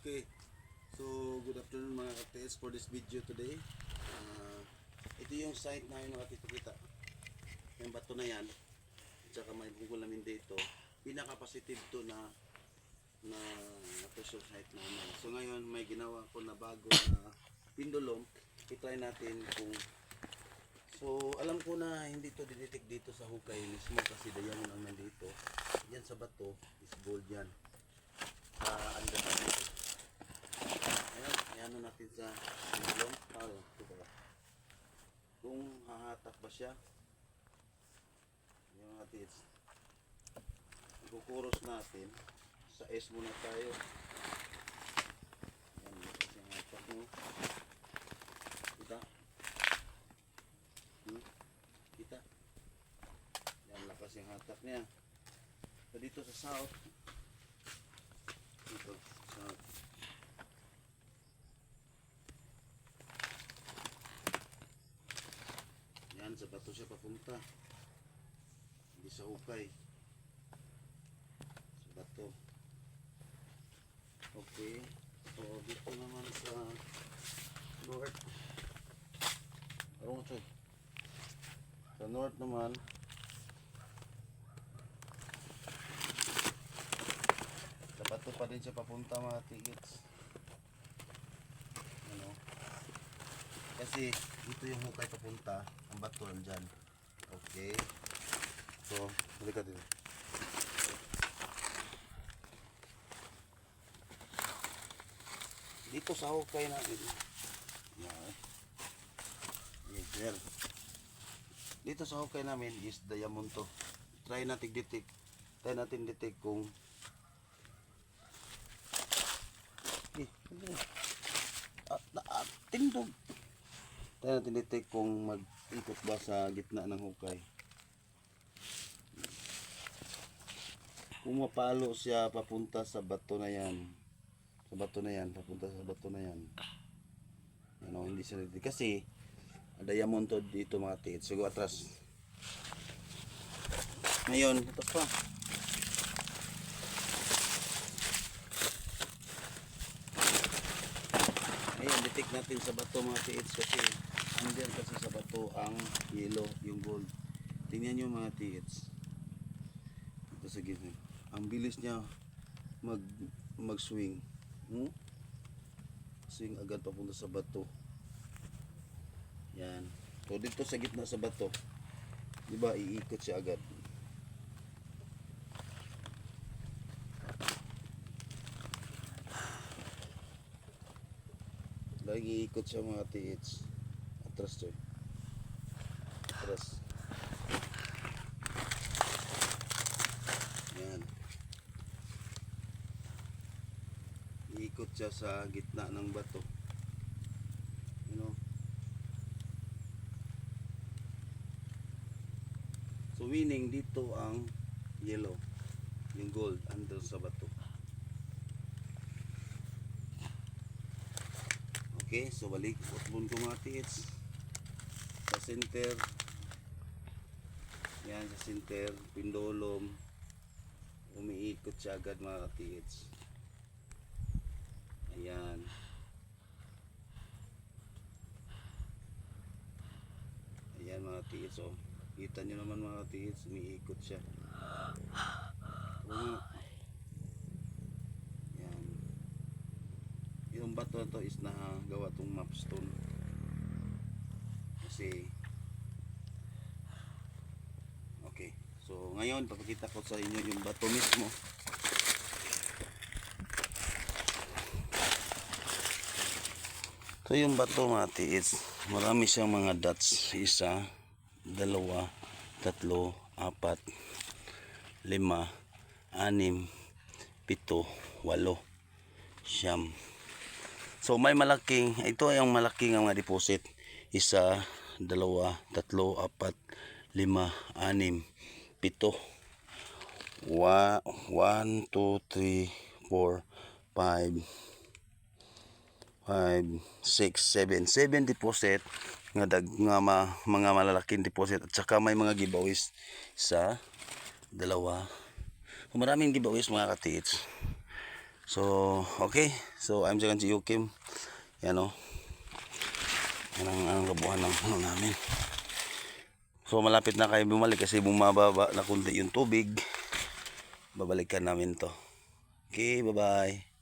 Okay, so good afternoon mga ka-TS for this video today. Ito yung site na yun nakatito-kita. Yung bato na yan, at saka may bungkol namin dito. Pinaka-positive to na pressure site namin. So ngayon may ginawa ko na bago na pindulong. I-try natin kung alam ko na hindi to didetect dito sa hukay mismo kasi diamond ang nandito. Yan sa bato is gold yan. Under natin. Ayan natin sa pindulong. Kung hahatak ba siya. Yung natin kukuros natin sa S muna tayo. Ayan, kasi ang hatak mo. Kita? Kita? Yan, lakas yung hatak niya. So dito sa south, dito sa south, yan, sa bato siya papunta, hindi sa hukay, sa bato. Okay, so dito naman sa north, sa north naman, sa bato pa din siya papunta mga tigits. Ano? Kasi dito yung hukay papunta, ang bato nandyan. Okay. So, halika din. Dito sa hukay natin. Yan. Yan. Dito sa hukay namin is diamond to. Try natin detect kung tindog. Try natin detect kung mag-ikot ba sa gitna ng hukay. Kung mapalo siya papunta sa bato na yan. Papunta sa bato na yan. Ano, hindi siya detect kasi diamond to dito mga tiits. So go atras. Ngayon, ito pa. Ayan, detect natin sa bato mga tiits kasi andyan kasi sa bato ang yellow, yung gold. Tingnan nyo mga tiits. Ito sa gitna. Ang bilis niya mag-swing. Swing agad papunta sa bato. Yan. So dito sa gitna sa bato, di ba iikot siya agad. Lagi iikot siya mga tiits. Atras to. Atras. Yan. Iikot siya sa gitna ng bato. You know. So meaning dito ang yellow, yung gold under sa bato. Okay, so balik utbon ko mga tiits sa center. Yan sa center, pindolom, umiikot siya agad mga tiits. Ayan. Ayan mga tiits, oh. Kita nyo naman mga tiits, umiikot siya. Yan. Yung bato na to is nagawa tong mapstone. Kasi okay. So ngayon papakita ko sa inyo yung bato mismo. So yung bato mga tiits, marami siyang mga dots. Isa, dalawa, tatlo, apat, lima, anim, pito, walo, siyam. So may malaking, ito ay ang malaking mga deposit. Isa, dalawa, tatlo, apat, lima, anim, pito. 1, 2, 3, 4, 5, 6, 7 deposit nga mga malalaking deposit at saka may mga giveaways sa dalawa. Maraming giveaways mga katiits. So, okay. So, I'm Second si Yukim. Yan o. Yan ang kabuhan ng ano namin. So, malapit na kayo bumalik kasi bumababa na kunti yung tubig. Babalikan namin to. Okay, bye-bye.